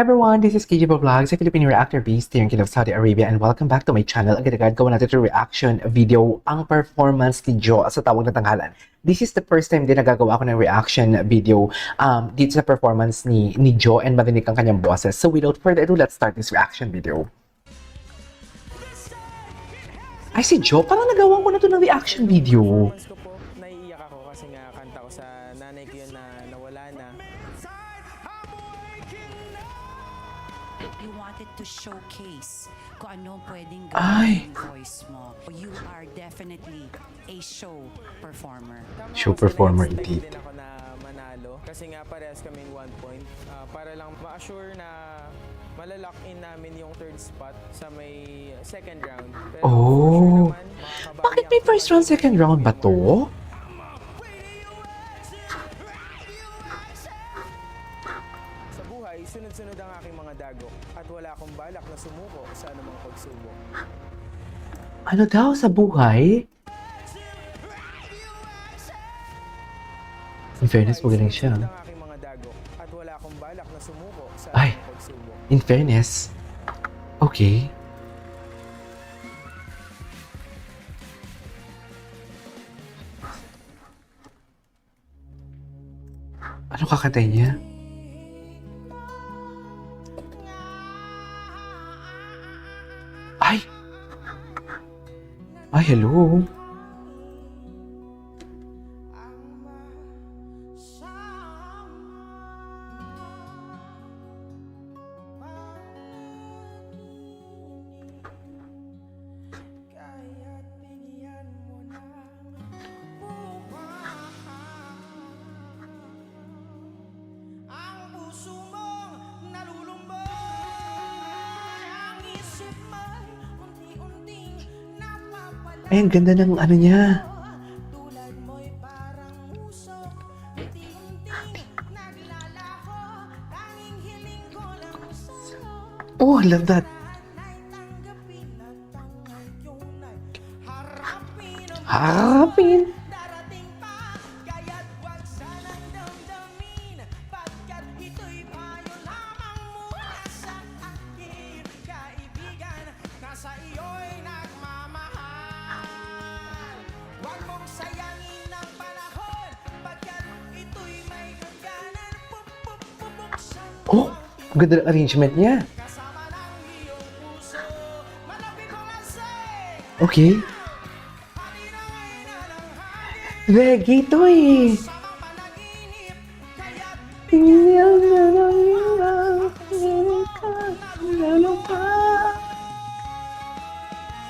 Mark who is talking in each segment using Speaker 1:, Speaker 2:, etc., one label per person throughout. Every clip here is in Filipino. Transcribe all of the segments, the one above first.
Speaker 1: Hi everyone, this is KJ Vlogs, a Filipino reactor based here in Kiev, Saudi Arabia, and welcome back to my channel. Agad-agad gawa natin ito reaction video, ang performance ni Jo sa Tawag na Tanghalan. This is the first time din nagagawa ako ng reaction video dito sa performance ni Jo and marinig ang kanyang boses. So without further ado, let's start this reaction video. Ay, si Jo, parang nagawa ko na ito ng reaction video.
Speaker 2: Ko po, naiiyak ako kasi nga kanta ko sa nanay ko yun na nawala na.
Speaker 3: You wanted to showcase kung ano pwedeng
Speaker 1: Ay.
Speaker 3: gawin yung voice mo. You are definitely a show performer.
Speaker 2: Tama
Speaker 1: Show
Speaker 2: kasi
Speaker 1: performer
Speaker 2: na-expect
Speaker 1: indeed.
Speaker 2: din ako na manalo kasi nga parehas kami in 1 point. Para lang ma-assure na malalock in namin yung third spot sa may second round. Pero
Speaker 1: Oh.
Speaker 2: for sure naman, makakabawi
Speaker 1: Bakit
Speaker 2: ako
Speaker 1: may
Speaker 2: sa
Speaker 1: first round, second round ba to?
Speaker 2: Sa buhay, sunod-sunod ang aking mga dagok at wala akong balak na sumuko sa anumang pagsubok.
Speaker 1: Ano daw sa buhay? In fairness, magaling siya.
Speaker 2: Sunod-sunod ang aking mga dagok at wala akong balak na sumuko sa
Speaker 1: Ay.
Speaker 2: anumang pagsubok.
Speaker 1: In fairness, okay. Ano kakantay niya? Ay! Ay, hello. Ay, ang ganda ng ano niya. Oh, I love that. Harapin. Oh, ang ganda ng arrangement niya. Okay. Reggae to eh.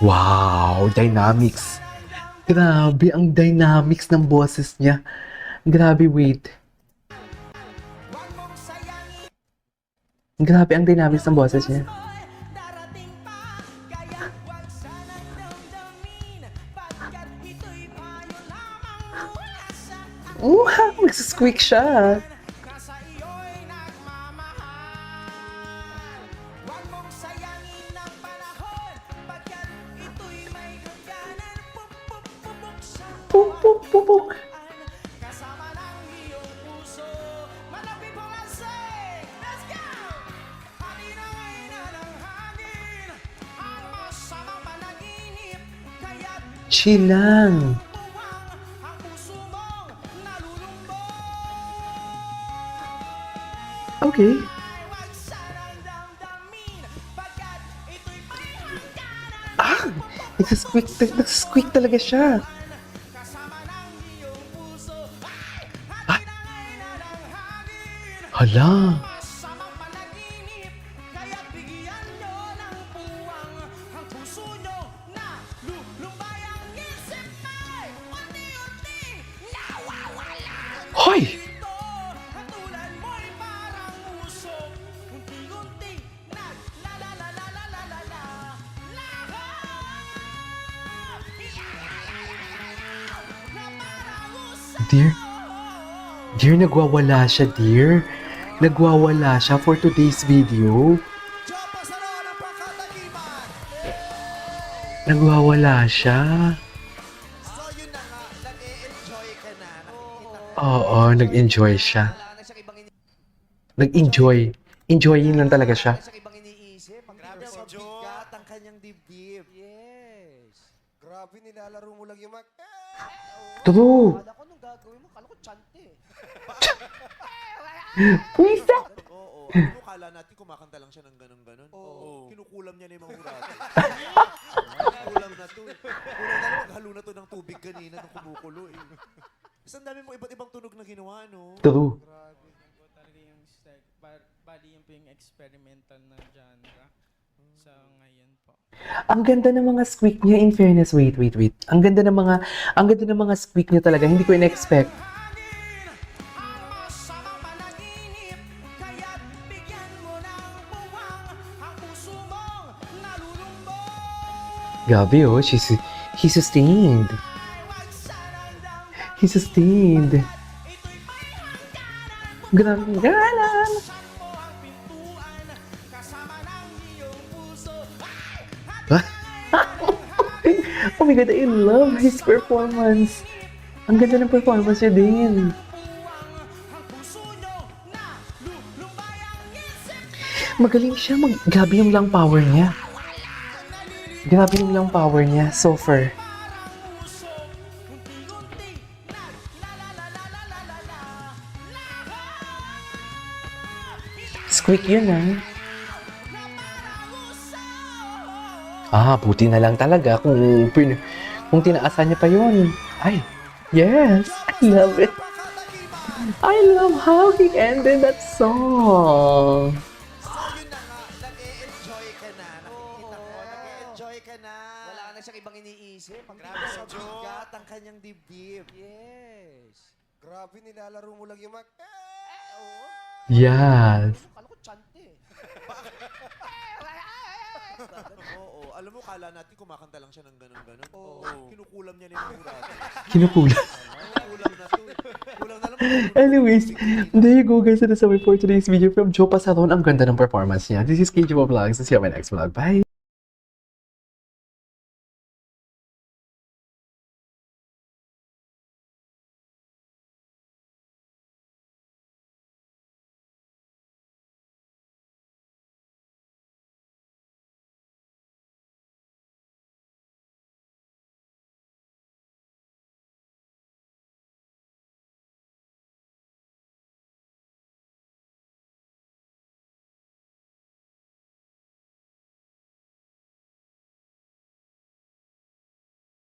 Speaker 1: Wow, dynamics. Grabe ang dynamics ng boses niya. Grabe, wait. Grabe ang dynamics ng boses niya. Wow, magsisqueak siya. Puk, puk, puk, puk. Chill lang. Okay. Ah! Nagsisqueak talaga siya. Ah! Hala! Hoy! Dear? Dear, nagwawala siya, dear. Nagwawala siya for today's video. Nagwawala siya.
Speaker 4: So yun na nga, nag-e-enjoy ka na. Nakikita
Speaker 1: Oo, nag-enjoy siya.
Speaker 4: wala na siyang ibang
Speaker 1: Nag-enjoy. enjoying lang talaga siya.
Speaker 4: Wala siyang ibang iniisip.
Speaker 5: Grabe si Jo.
Speaker 4: Mabigat ang kanyang dibdib.
Speaker 5: Yes. Grabe, nilalaro mo lang yung mag...
Speaker 1: True.
Speaker 5: Kala ko nung gagawin mo, kala ko chante.
Speaker 1: Wisa!
Speaker 4: Oo. Ano mo, kala natin kumakanta lang siya ng ganun-ganun?
Speaker 5: Oo.
Speaker 4: Kinukulam niya na yung mga hurado. Kulang na to. Kulang na lang, maghalo na to ng tubig kanina nung kumukulo eh. Kasi ang dami mo iba't ibang tunog na ginawa, no?
Speaker 1: True.
Speaker 2: Yan po talaga yung style. Bali yun po yung experimental na genre sa ngayon po.
Speaker 1: Ang ganda ng mga squeak niya, in fairness. Wait. Ang ganda ng mga squeak niya talaga. Hindi ko in-expect. Gabi, oh. He sustained. He sustained. Grabe, galan. Oh my God, I love his performance. Ang ganda ng performance niya din. Magaling siya. Grabe yung lang power niya. Grabe yung lang power niya. Sofer. Squeak yun, buti na lang talaga kung tinaasan niya pa yun. Ay, yes! I love it. I love how he ended that song.
Speaker 4: So yun na nga, nag-e-enjoy ka na. Nakikita ko, nag-e-enjoy ka na.
Speaker 5: Wala na siyang ibang iniisip.
Speaker 4: Grabe si Jo. Mabigat ang kanyang dibdib.
Speaker 5: Yes. Grabe, nilalaro mo lang yung mag...
Speaker 1: Yes.
Speaker 5: Kala ko chante.
Speaker 4: Oo. Alam mo, kala natin kumakanta lang siya ng ganun-ganun.
Speaker 5: Oo.
Speaker 4: Kinukulam niya na yung mga hurado.
Speaker 1: Kinukulang.
Speaker 4: Kulang na to. Kulang na lang.
Speaker 1: Anyways, there you go guys. That is all for today's video from Joe Pasaron. Ang ganda ng performance niya. This is KJ Vlogs. See you on my next vlog. Bye!